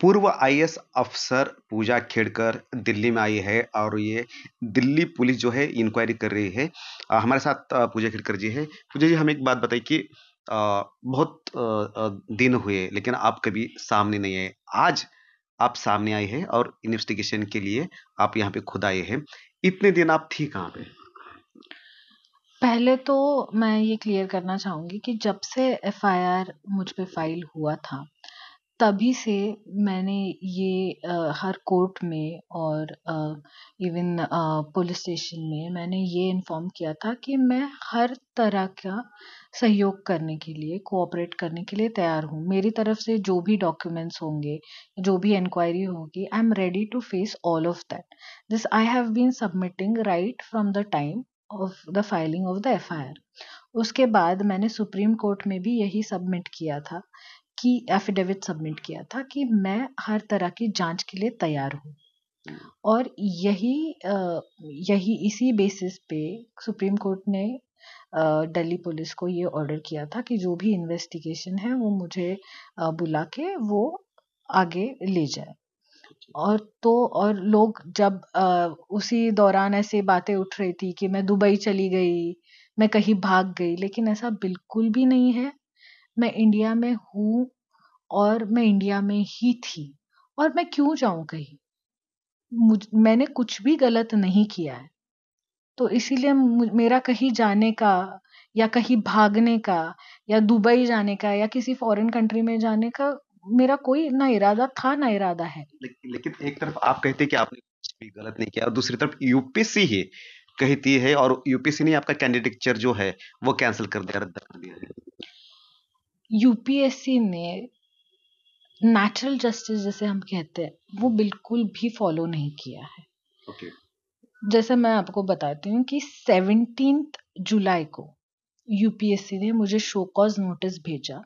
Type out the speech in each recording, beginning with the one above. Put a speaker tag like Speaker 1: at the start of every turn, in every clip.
Speaker 1: पूर्व आईएएस अफसर पूजा खेड़कर दिल्ली में आई है और ये दिल्ली पुलिस जो है इंक्वायरी कर रही है। हमारे साथ पूजा खेड़कर जी है। पूजा जी, हमें एक बात बताइए कि बहुत दिन हुए लेकिन आप कभी सामने नहीं आए। आज आप सामने आए हैं और इन्वेस्टिगेशन के लिए आप यहाँ पे खुद आए हैं। इतने दिन आप थी कहाँ पे?
Speaker 2: पहले तो मैं ये क्लियर करना चाहूँगी कि जब से एफआईआर मुझ पे फाइल हुआ था, तभी से मैंने ये हर कोर्ट में और इवन पुलिस स्टेशन में मैंने ये इन्फॉर्म किया था कि मैं हर तरह का सहयोग करने के लिए, कोऑपरेट करने के लिए तैयार हूँ। मेरी तरफ से जो भी डॉक्यूमेंट्स होंगे, जो भी इंक्वायरी होगी, I am ready to face all of that. This I have been submitting right from the time of the filing of the FIR. उसके बाद मैंने सुप्रीम कोर्ट में भी यही सबमिट किया था कि एफिडेविट सबमिट किया था कि मैं हर तरह की जांच के लिए तैयार हूँ। और यही इसी बेसिस पे सुप्रीम कोर्ट ने दिल्ली पुलिस को ये ऑर्डर किया था कि जो भी इन्वेस्टिगेशन है वो मुझे बुला के वो आगे ले जाए। और लोग जब उसी दौरान ऐसे बातें उठ रही थी कि मैं दुबई चली गई, मैं कहीं भाग गई, लेकिन ऐसा बिल्कुल भी नहीं है। मैं इंडिया में हूँ और मैं इंडिया में ही थी, और मैं क्यों जाऊं कहीं? मैंने कुछ भी गलत नहीं किया है। तो इसीलिए मेरा कहीं जाने का या कहीं भागने का या दुबई जाने का या किसी फॉरेन कंट्री में जाने का मेरा कोई ना इरादा था ना इरादा है।
Speaker 1: लेकिन एक तरफ आप कहते हैं कि आपने कुछ भी गलत नहीं किया और दूसरी तरफ यूपीएससी ही कहती है और यूपीएससी ने आपका कैंडिडेटचर जो है वो कैंसिल कर दिया, रद्द कर दिया है।
Speaker 2: यूपीएससी ने नेचुरल जस्टिस जिसे हम कहते हैं वो बिल्कुल भी फॉलो नहीं किया है।
Speaker 1: ओके।
Speaker 2: जैसे मैं आपको बताती हूँ कि 17 जुलाई को यूपीएससी ने मुझे शो कॉज नोटिस भेजा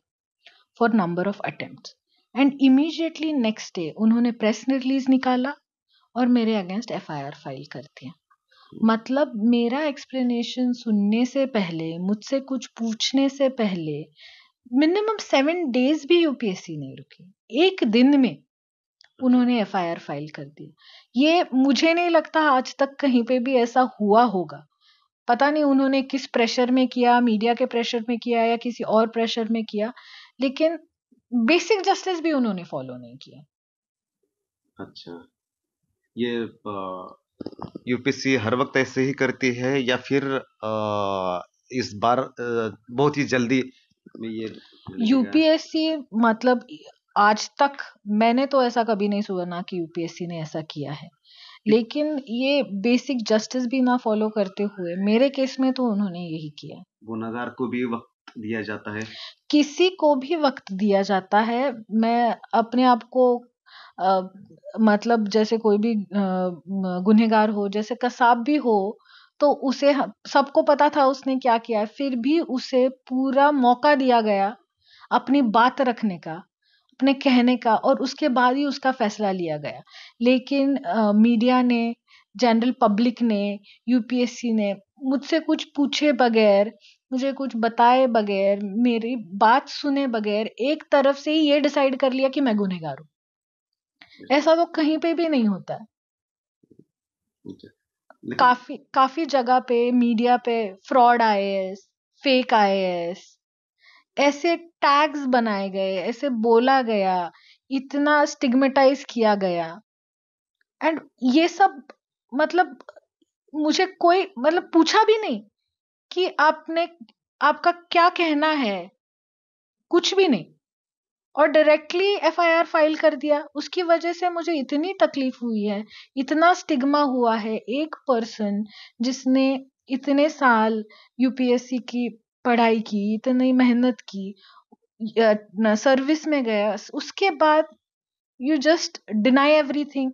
Speaker 2: for number of attempts, and immediately next day उन्होंने प्रेस रिलीज निकाला और मेरे अगेंस्ट एफआईआर फाइल कर दिया। मतलब मेरा एक्सप्लेनेशन सुनने से पहले, मुझसे कुछ पूछने से पहले मिनिमम 7 डेज भी यूपीएससी नहीं रुकी। एक दिन में उन्होंने एफआईआर फाइल कर दी। ये मुझे नहीं लगता आज तक कहीं पे भी ऐसा हुआ होगा। पता नहीं उन्होंने किस प्रेशर में किया, मीडिया के प्रेशर में किया या किसी और प्रेशर में किया, लेकिन बेसिक जस्टिस भी उन्होंने फॉलो नहीं किया।
Speaker 1: अच्छा, ये यूपीएससी हर वक्त ऐसे ही करती है या फिर इस बार बहुत ही जल्दी में ये
Speaker 2: यूपीएससी मतलब आज तक मैंने तो ऐसा कभी नहीं सुना कि यूपीएससी ने ऐसा किया है, लेकिन ये बेसिक जस्टिस भी ना फॉलो करते हुए मेरे केस में तो उन्होंने यही किया।
Speaker 1: गुनहगार को भी वक्त दिया जाता है।
Speaker 2: किसी को भी वक्त दिया जाता है। मैं अपने आप को मतलब जैसे कोई भी गुनहगार हो, जैसे कसाब भी हो, तो उसे सबको पता था उसने क्या किया है, फिर भी उसे पूरा मौका दिया गया अपनी बात रखने का, अपने कहने का, और उसके बाद ही उसका फैसला लिया गया। लेकिन मीडिया ने, जनरल पब्लिक ने, यूपीएससी ने मुझसे कुछ पूछे बगैर, मुझे कुछ बताए बगैर, मेरी बात सुने बगैर एक तरफ से ही ये डिसाइड कर लिया कि मैं गुनहगार हूँ। ऐसा तो कहीं पे भी नहीं होता है। काफी जगह पे मीडिया पे फ्रॉड आईएएस, फेक आईएएस, ऐसे टैग्स बनाए गए, ऐसे बोला गया, इतना स्टिग्मेटाइज किया गया, एंड ये सब मतलब मुझे कोई मतलब पूछा भी नहीं कि आपका क्या कहना है, कुछ भी नहीं, और डायरेक्टली एफआईआर फाइल कर दिया। उसकी वजह से मुझे इतनी तकलीफ हुई है, इतना स्टिग्मा हुआ है। एक पर्सन जिसने इतने साल यूपीएससी की पढ़ाई की, इतनी मेहनत की, सर्विस में गया, उसके बाद यू जस्ट डिनाई एवरीथिंग।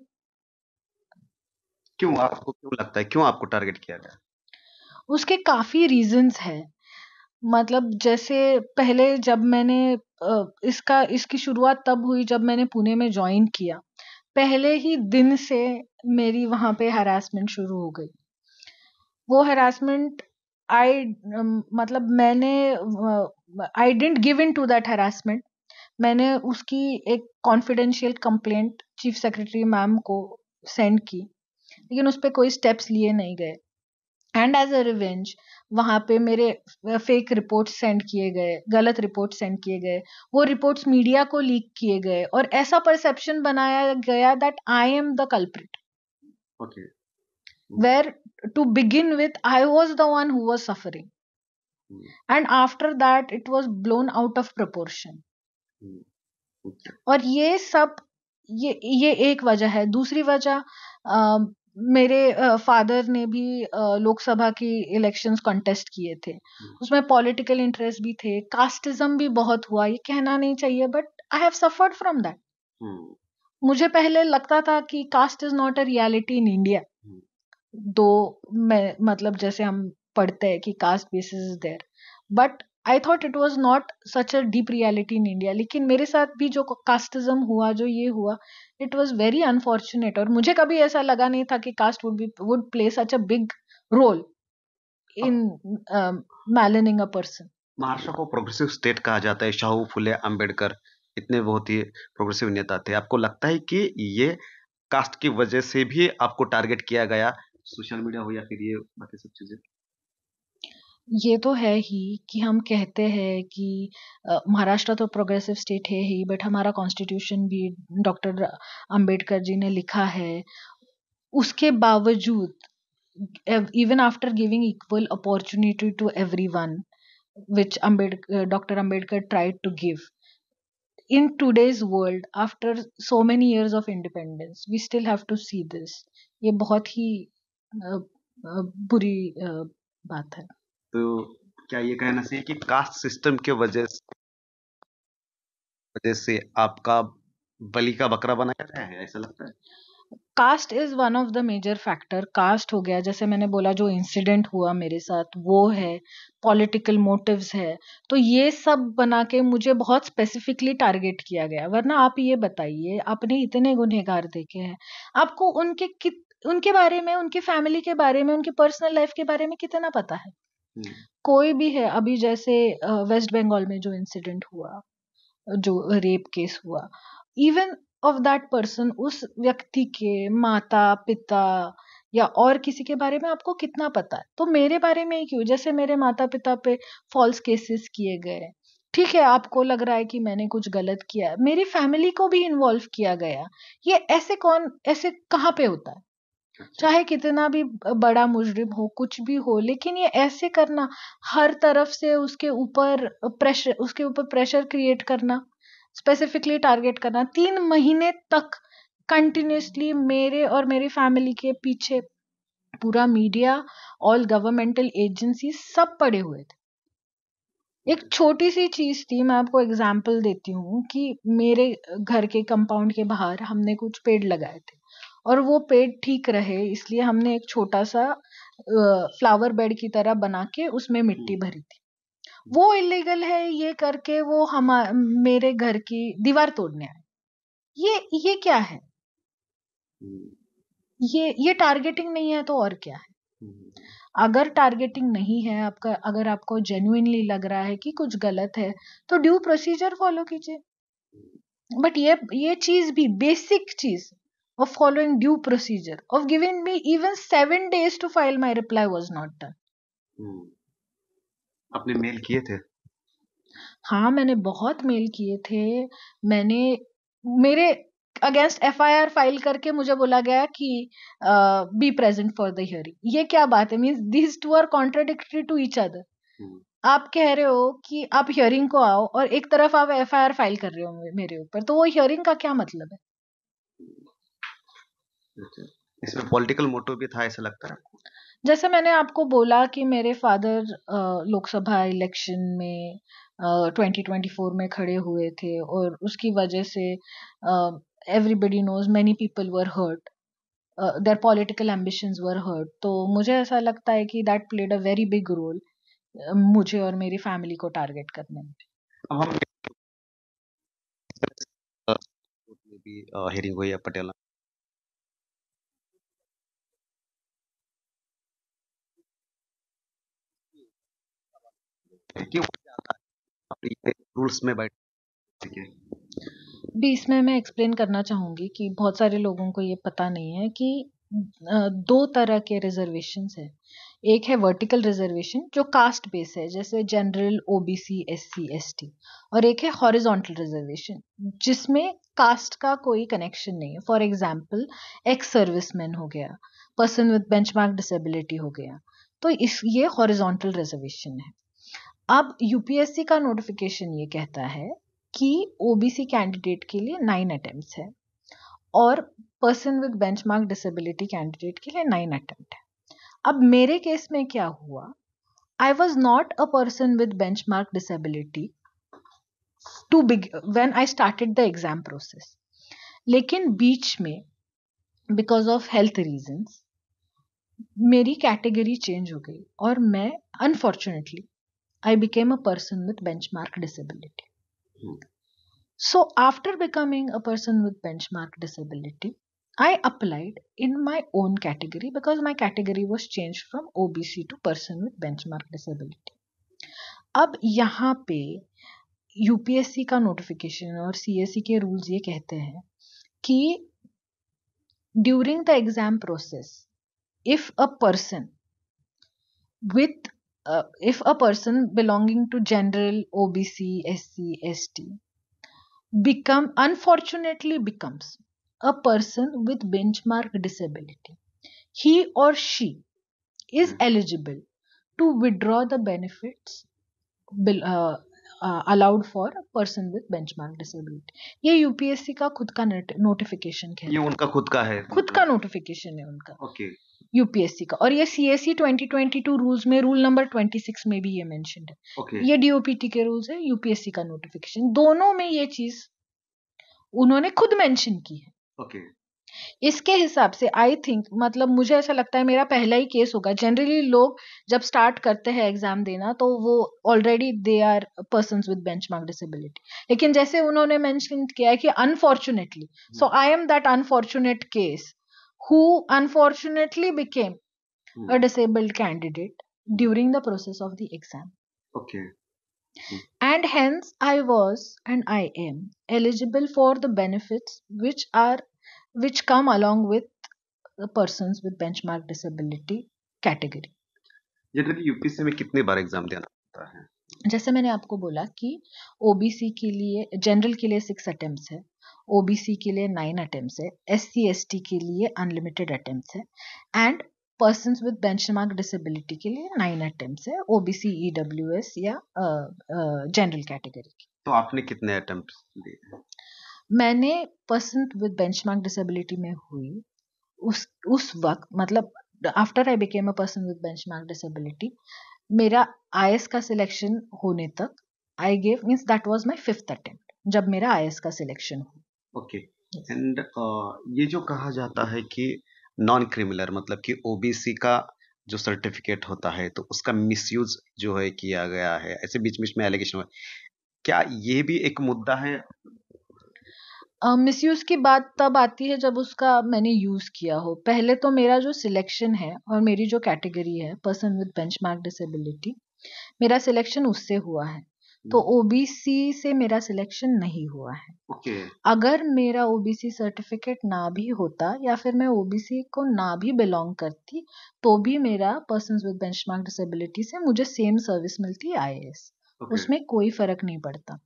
Speaker 1: क्यों आपको क्यों लगता है, क्यों आपको टारगेट किया गया?
Speaker 2: उसके काफी रीजंस है। मतलब जैसे पहले जब मैंने इसकी शुरुआत तब हुई जब मैंने पुणे में ज्वाइन किया। पहले ही दिन से मेरी वहां पे हरासमेंट शुरू हो गई। वो हरासमेंट आई मतलब मैंने I didn't give in to that harassment. मैंने उसकी एक confidential complaint chief secretary ma'am को सेंड की, लेकिन उस पे कोई स्टेप्स लिए नहीं गए। एंड एज अ रिवेंज वहां पे मेरे फेक रिपोर्ट्स सेंड किए गए, गलत रिपोर्ट सेंड किए गए, वो रिपोर्ट्स मीडिया को लीक किए गए और ऐसा परसेप्शन बनाया गया that I am the culprit,
Speaker 1: okay.
Speaker 2: where to begin with I was the one who was suffering, and after that it was blown out of proportion.
Speaker 1: Okay.
Speaker 2: और ये सब ये एक वजह है। दूसरी वजह मेरे फादर ने भी लोकसभा की इलेक्शंस कॉन्टेस्ट किए थे, उसमें पॉलिटिकल इंटरेस्ट भी थे, कास्टिज्म भी बहुत हुआ, ये कहना नहीं चाहिए but I have suffered from that. मुझे पहले लगता था कि caste is not a reality in India, though मैं मतलब जैसे हम पढ़ते हैं कि caste basis is there, but I thought it was not such a deep reality in India. लेकिन मेरे साथ भी जो कास्टिज्म हुआ, जो ये हुआ, इट वाज वेरी अनफॉर्चुनेट, और मुझे कभी ऐसा लगा नहीं था कि caste would play such a big role in maligning a person.
Speaker 1: Maharashtra को प्रोग्रेसिव स्टेट कहा जाता है। शाहू फुले अंबेडकर इतने बहुत ही प्रोग्रेसिव नेता थे। आपको लगता है कि ये कास्ट की वजह से भी आपको टारगेट किया गया, सोशल मीडिया हो या फिर ये बाकी सब चीजें?
Speaker 2: ये तो है ही कि हम कहते हैं कि महाराष्ट्र तो प्रोग्रेसिव स्टेट है ही, बट हमारा कॉन्स्टिट्यूशन भी डॉक्टर अंबेडकर जी ने लिखा है। उसके बावजूद even after giving equal opportunity to everyone, which Dr. Ambedkar tried to give, in today's world, after so many years of independence, we still have to see this. ये बहुत ही बुरी बात है।
Speaker 1: तो क्या ये कहना चाहिए कि कास्ट सिस्टम के वजह से आपका बलि का बकरा बनाया गया है, ऐसा लगता है?
Speaker 2: Caste is one of the major factor. Caste हो गया, जैसे मैंने बोला जो इंसिडेंट हुआ मेरे साथ वो है, पॉलिटिकल मोटिव्स है, तो ये सब बना के मुझे बहुत स्पेसिफिकली टारगेट किया गया। वरना आप ये बताइए, आपने इतने गुनहगार देखे हैं, आपको उनके बारे में, उनकी फैमिली के बारे में, उनकी पर्सनल लाइफ के बारे में कितना पता है? कोई भी है, अभी जैसे वेस्ट बंगाल में जो इंसिडेंट हुआ, जो रेप केस हुआ, इवन ऑफ दैट पर्सन, उस व्यक्ति के माता पिता या और किसी के बारे में आपको कितना पता है? तो मेरे बारे में ही क्यों? जैसे मेरे माता पिता पे फॉल्स केसेस किए गए, ठीक है, आपको लग रहा है कि मैंने कुछ गलत किया है, मेरी फैमिली को भी इन्वॉल्व किया गया, ये ऐसे कहाँ पे होता है? चाहे कितना भी बड़ा मुजरिम हो, कुछ भी हो, लेकिन ये ऐसे करना, हर तरफ से उसके ऊपर प्रेशर क्रिएट करना, स्पेसिफिकली टारगेट करना, 3 महीने तक कंटिन्यूसली मेरे और मेरी फैमिली के पीछे पूरा मीडिया, ऑल गवर्नमेंटल एजेंसी सब पड़े हुए थे। एक छोटी सी चीज थी, मैं आपको एग्जाम्पल देती हूँ कि मेरे घर के कंपाउंड के बाहर हमने कुछ पेड़ लगाए थे, और वो पेड़ ठीक रहे इसलिए हमने एक छोटा सा फ्लावर बेड की तरह बना के उसमें मिट्टी भरी थी। वो इलीगल है ये करके वो हम मेरे घर की दीवार तोड़ने आए। ये क्या है? ये टारगेटिंग नहीं है तो और क्या है? अगर टारगेटिंग नहीं है आपका, अगर आपको जेन्युइनली लग रहा है कि कुछ गलत है, तो ड्यू प्रोसीजर फॉलो कीजिए। बट ये चीज भी, बेसिक चीज of following due procedure, of giving me even 7 days to file my reply was not done.
Speaker 1: आपने मेल किए थे?
Speaker 2: हाँ, मैंने बहुत मेल किए थे। मैंने मेरे अगेंस्ट एफआईआर फाइल करके मुझे बोला गया कि be present for the hearing. ये क्या बात है? Means these two are contradictory to each other. आप कह रहे हो कि आप हियरिंग को आओ, और एक तरफ आप एफआईआर फाइल कर रहे हो मेरे ऊपर, तो वो हियरिंग का क्या मतलब है?
Speaker 1: इसमें पॉलिटिकल मोटिव भी था, ऐसा लगता है आपको?
Speaker 2: जैसे मैंने आपको बोला कि मेरे फादर लोकसभा इलेक्शन में 2024 में खड़े हुए थे, और उसकी वजह से everybody knows many people were hurt, their political ambitions were hurt. तो मुझे ऐसा लगता है कि that played a very big role मुझे और मेरी फैमिली को टारगेट करने में।
Speaker 1: अब हम कोर्ट में भी हियरिंग हुई है पटियाला, क्यों? रूल्स में बैठ चुके हैं।
Speaker 2: भी इसमें मैं एक्सप्लेन करना चाहूँगी कि बहुत सारे लोगों को ये पता नहीं है कि 2 तरह के रिजर्वेशंस हैं। एक है वर्टिकल रिजर्वेशन जो कास्ट बेस है, जैसे जनरल, ओबीसी, एससी, एसटी, और एक है हॉरिजॉन्टल रिजर्वेशन जिसमें कास्ट का कोई कनेक्शन नहीं है। फॉर एग्जाम्पल, एक्स सर्विसमैन हो गया, पर्सन विद बेंचमार्क डिसेबिलिटी हो गया, तो ये हॉरिजॉन्टल रिजर्वेशन है। अब यूपीएससी का नोटिफिकेशन ये कहता है कि ओबीसी कैंडिडेट के लिए 9 अटेम्प्ट्स है और person with benchmark disability candidate के लिए 9 अटेम्प्ट है। अब मेरे केस में क्या हुआ, I was not a person with benchmark disability to big when I started the exam process, लेकिन बीच में बिकॉज ऑफ हेल्थ रीजंस मेरी कैटेगरी चेंज हो गई और मैं unfortunately I became a person with benchmark disability. So after becoming a person with benchmark disability, I applied in my own category because my category was changed from OBC to person with benchmark disability. अब यहाँ पे UPSC का notification और CSC के rules ये कहते हैं कि during the exam process if a person with if a person belonging to general, OBC, SC, ST unfortunately becomes a person with benchmark disability, he or she is eligible to withdraw the benefits allowed for a person with benchmark disability. ये UPSC का खुद का notification है,
Speaker 1: ये उनका खुद का है,
Speaker 2: खुद का नोटिफिकेशन है उनका,
Speaker 1: ओके,
Speaker 2: यूपीएससी का। और ये सीएससी 2022 रूल्स में रूल नंबर 26 में भी ये मेंशन्ड है।
Speaker 1: ओके,
Speaker 2: ये डीओपीटी के रूल्स है, यूपीएससी का नोटिफिकेशन, दोनों में ये चीज उन्होंने खुद मेंशन की है।
Speaker 1: ओके,
Speaker 2: इसके हिसाब से आई थिंक, मतलब मुझे ऐसा लगता है मेरा पहला ही केस होगा। जनरली लोग जब स्टार्ट करते हैं एग्जाम देना तो वो already they are persons with benchmark disability, लेकिन जैसे उन्होंने मेंशन किया है कि unfortunately, so I am that unfortunate case who unfortunately became a disabled candidate during the process of the exam.
Speaker 1: Okay.
Speaker 2: And hence I was and I am eligible for the benefits which come along with the persons with benchmark disability category.
Speaker 1: Generally UPSC में कितने बार exam देना पड़ता है?
Speaker 2: जैसे मैंने आपको बोला कि ओबीसी के लिए, जनरल के लिए 6 अटेम्प्ट्स है, ओबीसी के लिए 9 अटेम्प्ट्स है, एससी एसटी के लिए अनलिमिटेड अटेम्प्ट्स है, and persons with benchmark disability के लिए 9 अटेम्प्ट्स है, ओबीसी ईडब्ल्यूएस या जनरल कैटेगरी की।
Speaker 1: तो आपने कितने अटेम्प्ट्स दिए?
Speaker 2: मैंने पर्सन विद बेंचमार्क डिसेबिलिटी में हुई उस वक्त, मतलब after I became a person with benchmark disability, मेरा आईएएस का सिलेक्शन होने तक I gave, means that was my 5th attempt जब मेरा आईएएस का सिलेक्शन हुआ।
Speaker 1: ओके, एंड ये जो कहा जाता है कि नॉन क्रिमिनल, मतलब कि ओबीसी का जो सर्टिफिकेट होता है तो उसका मिसयूज जो है किया गया है, ऐसे बीच बीच में एलिगेशन हुआ, क्या ये भी एक मुद्दा है?
Speaker 2: मिसयूज की बात तब आती है जब उसका मैंने यूज किया हो। पहले तो मेरा जो सिलेक्शन है और मेरी जो कैटेगरी है पर्सन विद बेंचमार्क डिसेबिलिटी, मेरा सिलेक्शन उससे हुआ है, तो ओबीसी से मेरा सिलेक्शन नहीं हुआ है।
Speaker 1: ओके,
Speaker 2: अगर मेरा ओबीसी सर्टिफिकेट ना भी होता या फिर मैं ओबीसी को ना भी बिलोंग करती तो भी मेरा पर्सन्स विद बेंचमार्क डिसेबिलिटी से मुझे सेम सर्विस मिलती आईएएस, उसमें कोई फर्क नहीं पड़ता,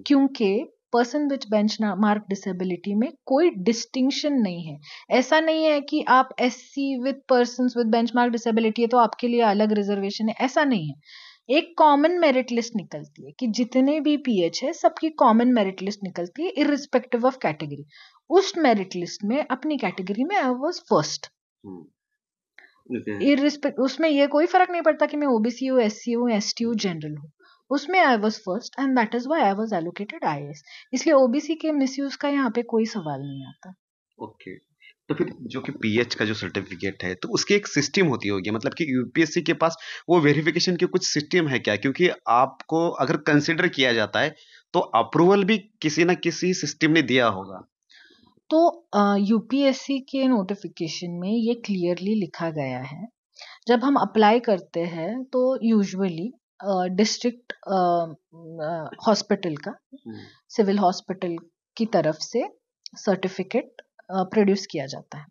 Speaker 2: क्योंकि पर्सन विद बेंचमार्क डिसेबिलिटी में कोई डिस्टिंक्शन नहीं है। ऐसा नहीं है कि आप SC with persons with benchmark disability है तो आपके लिए अलग रिजर्वेशन है, ऐसा नहीं है। एक कॉमन मेरिट लिस्ट निकलती है कि जितने भी पीएच है सबकी कॉमन मेरिट लिस्ट निकलती है इररिस्पेक्टिव ऑफ कैटेगरी। उस मेरिट लिस्ट में अपनी कैटेगरी में आई वाज फर्स्ट, इररिस्पेक्ट, उसमें ये कोई फर्क नहीं पड़ता कि मैं ओबीसी हूँ, एससी हूँ, एसटी हूँ, जनरल हूँ, उसमें I was first and that is why I was allocated IAS. इसलिए ओबीसी के मिसयूज का यहाँ पे कोई सवाल नहीं आता।
Speaker 1: ओके, तो फिर जो कि पीएच का जो सर्टिफिकेट है तो उसकी एक सिस्टम होती होगी, मतलब कि यूपीएससी के पास वो वेरिफिकेशन की कुछ सिस्टम है क्या? क्योंकि आपको अगर कंसिडर किया जाता है तो अप्रूवल भी किसी ना किसी सिस्टम ने दिया होगा।
Speaker 2: तो यूपीएससी के नोटिफिकेशन में ये क्लियरली लिखा गया है, जब हम अप्लाई करते हैं तो यूजुअली डिस्ट्रिक्ट हॉस्पिटल का, सिविल हॉस्पिटल की तरफ से सर्टिफिकेट प्रोड्यूस किया जाता है।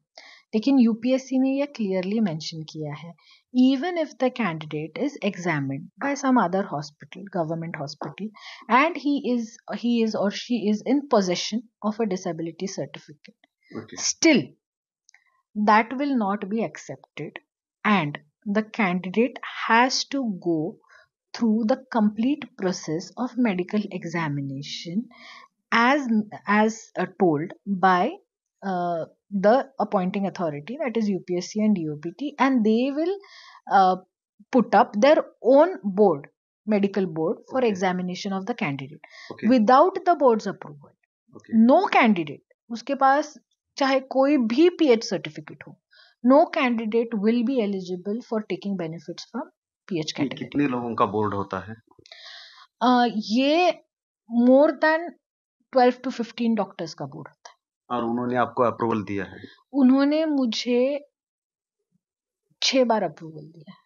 Speaker 2: लेकिन यूपीएससी ने यह क्लियरली मेंशन किया है, even if the candidate is examined by some other hospital, government hospital, and he is or she is in possession of a disability certificate,
Speaker 1: Okay.
Speaker 2: still that will not be accepted, and the candidate has to go through the complete process of medical examination as told by the appointing authority, that is UPSC and DOPT, and they will uh, put up their own board, medical board, for
Speaker 1: Okay.
Speaker 2: examination of the candidate.
Speaker 1: Okay.
Speaker 2: Without the board's approval,
Speaker 1: Okay.
Speaker 2: no candidate, उसके पास चाहे कोई भी PH certificate हो, no candidate will be eligible for taking benefits from PH
Speaker 1: ये
Speaker 2: category.
Speaker 1: कितने लोगों का board होता है?
Speaker 2: ये more than 12 to 15 डॉक्टर्स का बोर्ड होता है।
Speaker 1: और उन्होंने आपको अप्रूवल दिया है?
Speaker 2: उन्होंने मुझे 6 बार अप्रूवल दिया है।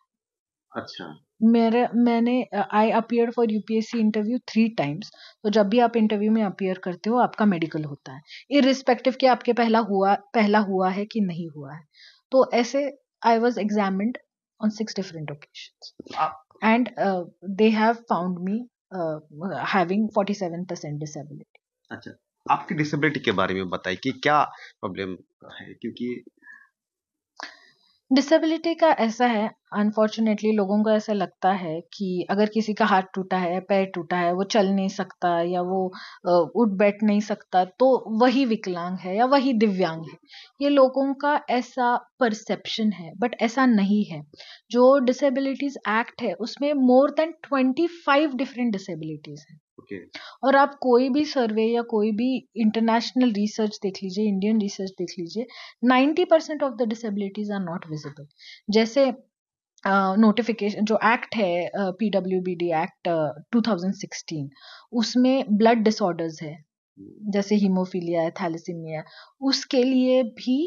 Speaker 1: अच्छा।
Speaker 2: मैंने I appear for UPSC interview 3 times. तो जब भी आप इंटरव्यू में अपीयर करते हो आपका मेडिकल होता है, इररिस्पेक्टिव कि आपके पहला हुआ है कि नहीं हुआ है। तो ऐसे I was examined on 6 different occasions and they have found me having 47% disability.
Speaker 1: अच्छा, आपकी डिसेबिलिटी के बारे में बताइए कि क्या प्रॉब्लम है? क्योंकि
Speaker 2: डिसेबिलिटी का ऐसा है, अनफॉर्चुनेटली लोगों को ऐसा लगता है कि अगर किसी का हाथ टूटा है, पैर टूटा है, वो चल नहीं सकता या वो उठ बैठ नहीं सकता, तो वही विकलांग है या वही दिव्यांग है। ये लोगों का ऐसा परसेप्शन है, बट ऐसा नहीं है। जो डिसेबिलिटीज एक्ट है उसमें मोर देन 25 डिफरेंट डिसेबिलिटीज है।
Speaker 1: ओके।
Speaker 2: और आप कोई भी सर्वे या कोई भी इंटरनेशनल रिसर्च देख लीजिए, इंडियन रिसर्च देख लीजिए, 90% of the disabilities are not visible. जैसे नोटिफिकेशन जो एक्ट है, PWBD एक्ट 2016, उसमें ब्लड डिसऑर्डर्स है, जैसे हीमोफीलिया है, थैलेसीमिया, उसके लिए भी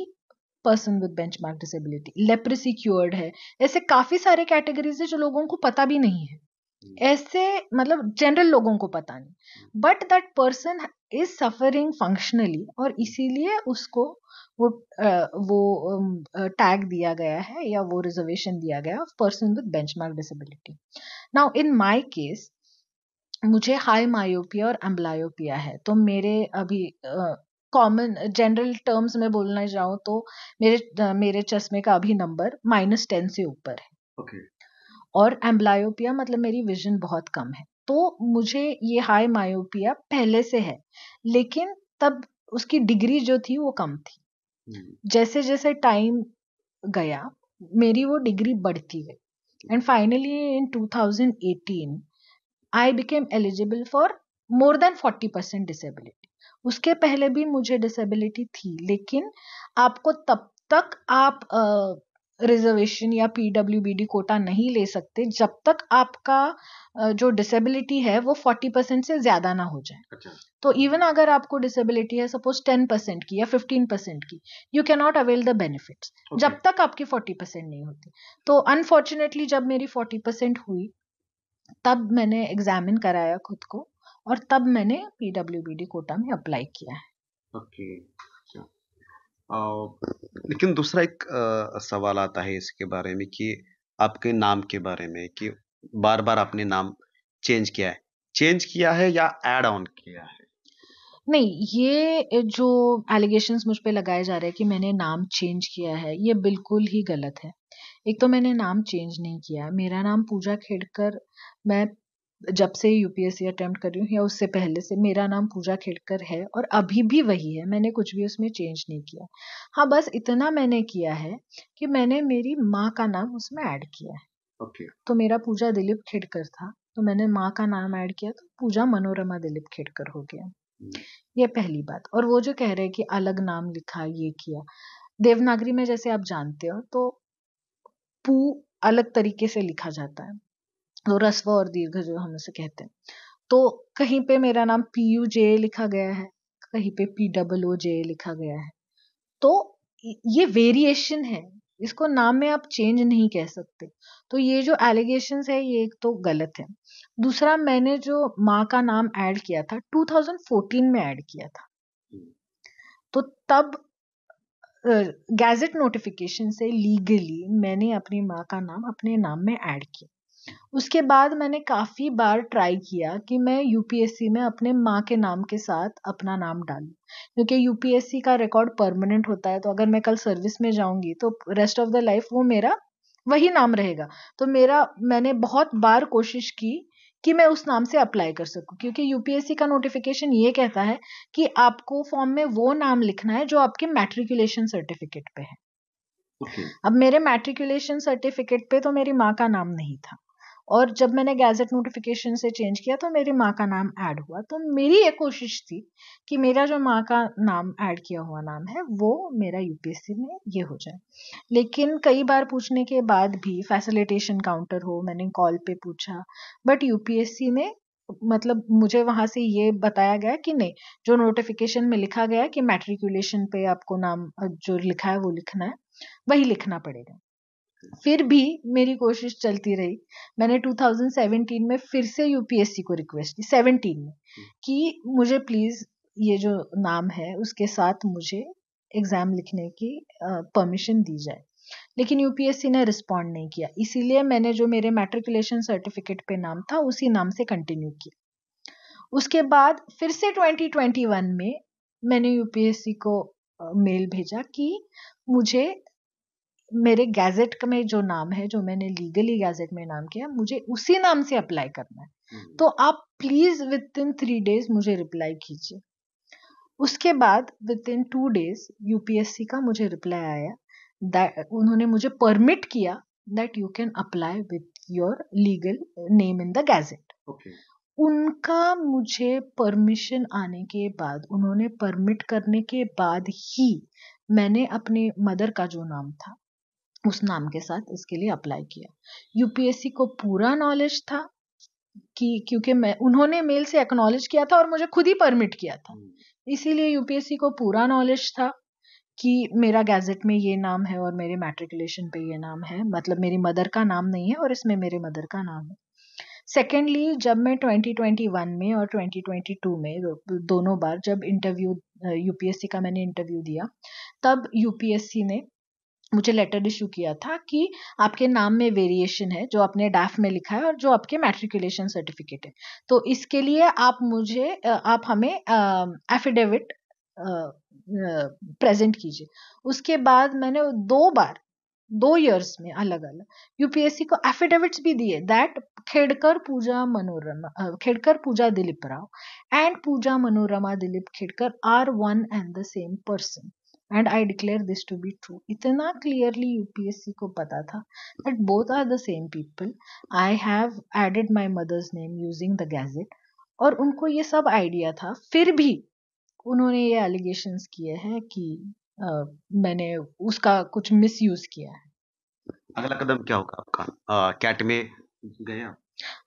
Speaker 2: person with benchmark disability, leprosy cured है। ऐसे काफी सारे कैटेगरीज है जो लोगों को पता भी नहीं है, ऐसे मतलब जनरल लोगों को पता नहीं, but that person is suffering functionally, और इसीलिए उसको वो टैग दिया गया है या वो रिजर्वेशन दिया गया of person with benchmark disability. Now in my case मुझे हाई मायोपिया और एम्ब्लायोपिया है, तो मेरे अभी कॉमन जनरल टर्म्स में बोलना जाऊं तो मेरे चश्मे का अभी नंबर -10 से ऊपर है।
Speaker 1: ओके।
Speaker 2: और एम्ब्लायोपिया मतलब मेरी विजन बहुत कम है, तो मुझे ये हाई मायोपिया पहले से है, लेकिन तब उसकी डिग्री जो थी वो कम थी। जैसे जैसे टाइम गया मेरी वो डिग्री बढ़ती गई, and finally in 2018 I became eligible for more than 40% disability. उसके पहले भी मुझे डिसेबिलिटी थी, लेकिन आपको तब तक आप रिजर्वेशन या PWBD कोटा नहीं ले सकते जब तक आपका जो डिसेबिलिटी है वो 40% से ज्यादा ना हो जाए।
Speaker 1: अच्छा।
Speaker 2: तो इवन अगर आपको डिसेबिलिटी है सपोज 10% की या 15% की, you can not avail the benefits जब तक आपकी 40% नहीं होती। तो अनफॉर्चुनेटली जब मेरी 40% हुई तब मैंने एग्जामिन कराया खुद को, और तब मैंने PWBD कोटा में अप्लाई किया है।
Speaker 1: ओके। अच्छा। लेकिन दूसरा एक सवाल आता है इसके बारे में कि आपके नाम के बारे में, कि बार बार आपने नाम चेंज किया है या ऐड ऑन किया है?
Speaker 2: नहीं, ये जो एलिगेशंस मुझ पे लगाए जा रहे हैं कि मैंने नाम चेंज किया है, ये बिल्कुल ही गलत है। एक तो मैंने नाम चेंज नहीं किया, मेरा नाम पूजा खेड़कर, मैं जब से यूपीएससी अटेम्प्ट कर रही हूँ या उससे पहले से मेरा नाम पूजा खेड़कर है और अभी भी वही है, मैंने कुछ भी उसमें चेंज नहीं किया। हाँ, बस इतना मैंने किया है कि मैंने मेरी माँ का नाम उसमें ऐड किया है।
Speaker 1: ओके।
Speaker 2: तो मेरा पूजा दिलीप खेड़कर था, तो मैंने माँ का नाम ऐड किया तो पूजा मनोरमा दिलीप खेड़कर हो गया। ये पहली बात। और वो जो कह रहे हैं कि अलग नाम लिखा, ये किया, देवनागरी में जैसे आप जानते हो तो पू अलग तरीके से लिखा जाता है, तो रस्व और दीर्घ जो हम उसे कहते हैं, तो कहीं पे मेरा नाम PUJ लिखा गया है, कहीं पे POOJ लिखा गया है। तो ये वेरिएशन है, इसको नाम में आप चेंज नहीं कह सकते। तो ये जो एलिगेशंस है ये एक तो गलत है। दूसरा, मैंने जो माँ का नाम ऐड किया था 2014 में ऐड किया था। तो तब गैजेट नोटिफिकेशन से लीगली मैंने अपनी माँ का नाम अपने नाम में ऐड किया। उसके बाद मैंने काफ़ी बार ट्राई किया कि मैं यूपीएससी में अपने माँ के नाम के साथ अपना नाम डालूं, क्योंकि यूपीएससी का रिकॉर्ड परमानेंट होता है। तो अगर मैं कल सर्विस में जाऊंगी तो रेस्ट ऑफ द लाइफ वो मेरा वही नाम रहेगा। तो मैंने बहुत बार कोशिश की कि मैं उस नाम से अप्लाई कर सकूं, क्योंकि यूपीएससी का नोटिफिकेशन ये कहता है कि आपको फॉर्म में वो नाम लिखना है जो आपके मैट्रिकुलेशन सर्टिफिकेट पे है। अब मेरे मैट्रिकुलेशन सर्टिफिकेट पे तो मेरी माँ का नाम नहीं था, और जब मैंने गैजेट नोटिफिकेशन से चेंज किया तो मेरी माँ का नाम ऐड हुआ। तो मेरी ये कोशिश थी कि मेरा जो माँ का नाम ऐड किया हुआ नाम है वो मेरा यूपीएससी में ये हो जाए। लेकिन कई बार पूछने के बाद भी, फैसिलिटेशन काउंटर हो, मैंने कॉल पे पूछा, बट यूपीएससी ने मतलब मुझे वहां से ये बताया गया कि नहीं, जो नोटिफिकेशन में लिखा गया कि मैट्रिकुलेशन पे आपको नाम जो लिखा है वो लिखना है, वही लिखना पड़ेगा। फिर भी मेरी कोशिश चलती रही। मैंने 2017 में फिर से यूपीएससी को रिक्वेस्ट की, 17 में, कि मुझे प्लीज ये जो नाम है उसके साथ मुझे एग्जाम लिखने की परमिशन दी जाए। लेकिन यूपीएससी ने रिस्पॉन्ड नहीं किया, इसीलिए मैंने जो मेरे मैट्रिकुलेशन सर्टिफिकेट पे नाम था उसी नाम से कंटिन्यू किया। उसके बाद फिर से 2021 में मैंने यूपीएससी को मेल भेजा कि मुझे मेरे गैजेट में जो नाम है, जो मैंने लीगली गैजेट में नाम किया, मुझे उसी नाम से अप्लाई करना है। तो आप प्लीज विद इन 3 डेज मुझे रिप्लाई कीजिए। उसके बाद विद इन 2 डेज यूपीएससी का मुझे रिप्लाई आया, उन्होंने मुझे परमिट किया that you can apply with your legal name in the gadget. उनका मुझे परमिशन आने के बाद, उन्होंने परमिट करने के बाद ही मैंने अपने मदर का जो नाम था उस नाम के साथ इसके लिए अप्लाई किया। यूपीएससी को पूरा नॉलेज था कि क्योंकि उन्होंने मेल से एक्नॉलेज किया था और मुझे खुद ही परमिट किया था, इसीलिए यूपीएससी को पूरा नॉलेज था कि मेरा गैजेट में ये नाम है और मेरे मैट्रिकुलेशन पे ये नाम है, मतलब मेरी मदर का नाम नहीं है और इसमें मेरे मदर का नाम है। सेकेंडली, जब मैं 2021 में और 2022 में दोनों बार जब इंटरव्यू यूपीएससी का मैंने इंटरव्यू दिया, तब यूपीएससी ने मुझे लेटर इशू किया था कि आपके नाम में वेरिएशन है, जो आपने डैफ में लिखा है और जो आपके मैट्रिकुलेशन सर्टिफिकेट है, तो इसके लिए आप हमें एफिडेविट प्रेजेंट कीजिए। उसके बाद मैंने 2 इयर्स में अलग अलग यूपीएससी को एफिडेविट्स भी दिए that Khedkar Puja Dilip Rao and Puja Manorama Dilip Khedkar are one and the same person, and I declare this to be true। इतना clearly यूपीएससी को पता था that both are the same people। I have added my mother's name using the gazette, और उनको ये सब idea था, फिर भी उन्होंने ये एलिगेशंस किए हैं कि मैंने उसका कुछ मिसयूज किया है।
Speaker 1: अगला कदम क्या होगा आपका? कैट में गए आप?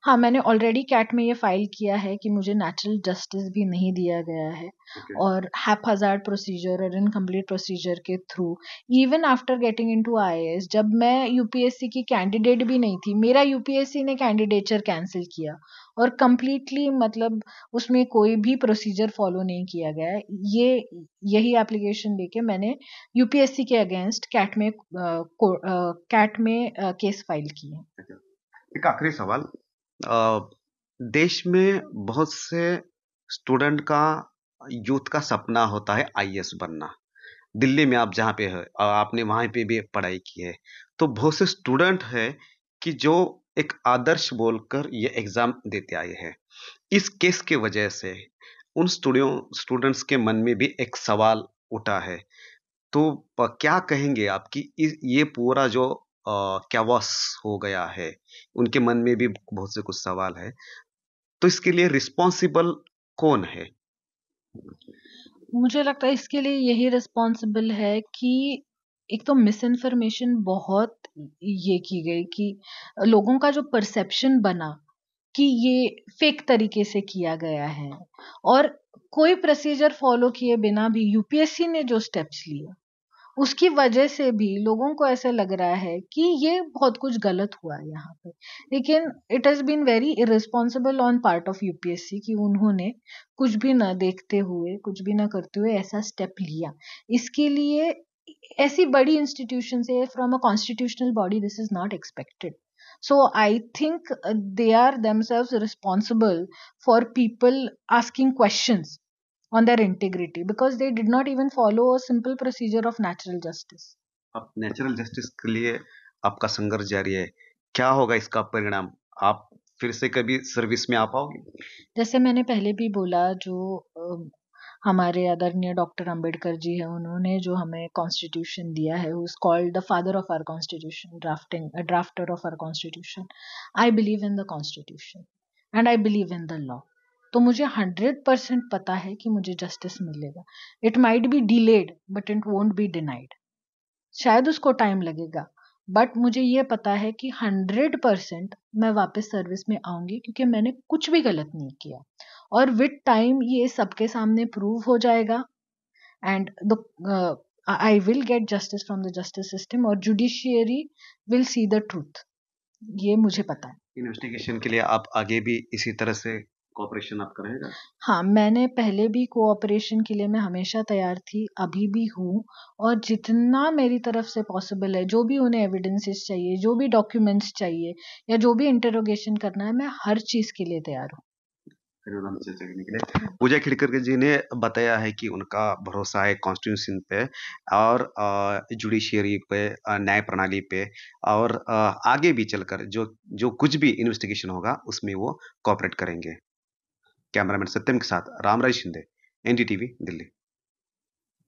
Speaker 2: हाँ, मैंने ऑलरेडी कैट में ये फाइल किया है कि मुझे नेचुरल जस्टिस भी नहीं दिया गया है, और हैपहज़ार्ड प्रोसीजर और इनकम्प्लीट प्रोसीजर के through, even after getting into IAS, जब मैं यूपीएससी की कैंडिडेट भी नहीं थी, मेरा यूपीएससी ने कैंडिडेचर कैंसिल किया और कंप्लीटली मतलब उसमें कोई भी प्रोसीजर फॉलो नहीं किया गया। यही एप्लीकेशन लेके मैंने यूपीएससी के अगेंस्ट कैट में केस फाइल की है।
Speaker 1: एक आखिरी सवाल, देश में बहुत से स्टूडेंट का, यूथ का सपना होता है आईएएस बनना। दिल्ली में आप जहाँ पे है, आपने वहाँ पे भी पढ़ाई की है, तो बहुत से स्टूडेंट है कि जो एक आदर्श बोलकर ये एग्जाम देते आए हैं। इस केस के वजह से उन स्टूडेंट्स के मन में भी एक सवाल उठा है। तो क्या कहेंगे आप कि ये पूरा जो कैओस हो गया है, उनके मन में भी बहुत से कुछ सवाल है, तो इसके लिए रिस्पॉन्सिबल कौन है?
Speaker 2: मुझे लगता है इसके लिए यही रिस्पॉन्सिबल है कि एक तो मिस इन्फॉर्मेशन बहुत ये की गई कि लोगों का जो परसेप्शन बना कि ये फेक तरीके से किया गया है, और कोई प्रोसीजर फॉलो किए बिना भी यूपीएससी ने जो स्टेप्स लिए उसकी वजह से भी लोगों को ऐसा लग रहा है कि ये बहुत कुछ गलत हुआ है यहाँ पे। लेकिन it has been very irresponsible on part of UPSC कि उन्होंने कुछ भी ना देखते हुए, कुछ भी ना करते हुए ऐसा स्टेप लिया। इसके लिए ऐसी बड़ी इंस्टीट्यूशन से from a constitutional body this is not expected. So I think they are themselves responsible for people asking questions on their integrity because they did not even follow a simple procedure of natural justice.
Speaker 1: अब natural justice के लिए आपका संघर्ष जारी है। क्या होगा इसका परिणाम? आप फिर से कभी सर्विस में आ पाओगे?
Speaker 2: जैसे मैंने पहले भी बोला, जो हमारे आदरणीय डॉक्टर अंबेडकर जी है, उन्होंने जो हमें कॉन्स्टिट्यूशन दिया है, who is called the father of our constitution, drafter of our constitution. I believe in the constitution and I believe in the law. तो मुझे 100% पता है कि मुझे जस्टिस मिलेगा. It might be delayed but it won't be denied. शायद उसको time लगेगा, बट मुझे ये पता है कि 100% मैं वापस सर्विस में आऊंगी क्योंकि मैंने कुछ भी गलत नहीं किया. और विद टाइम ये सबके सामने प्रूव हो जाएगा and the I will get justice from the justice system और judiciary will see the truth. ये मुझे पता है.
Speaker 1: इन्वेस्टिगेशन के लिए आप आगे भी इसी तरह से कोऑपरेशन आपका रहेगा?
Speaker 2: हाँ, मैंने पहले भी कोऑपरेशन के लिए मैं हमेशा तैयार थी, अभी भी हूँ. और जितना मेरी तरफ से पॉसिबल है, जो भी उन्हें एविडेंसेस चाहिए, जो भी डॉक्यूमेंट्स चाहिए या जो भी इंटरोगेशन करना है, मैं हर चीज़ के लिए तैयार हूँ.
Speaker 1: धन्यवाद हमसे चर्चा करने के लिए। पूजा खेड़कर जी ने बताया है कि उनका भरोसा है कॉन्स्टिट्यूशन पे और जुडिशियरी पे, न्याय प्रणाली पे और आगे भी चलकर जो जो कुछ भी इन्वेस्टिगेशन होगा उसमें वो कोऑपरेट करेंगे। कैमरामैन सत्यम के साथ रामराज शिंदे, एनडीटीवी दिल्ली।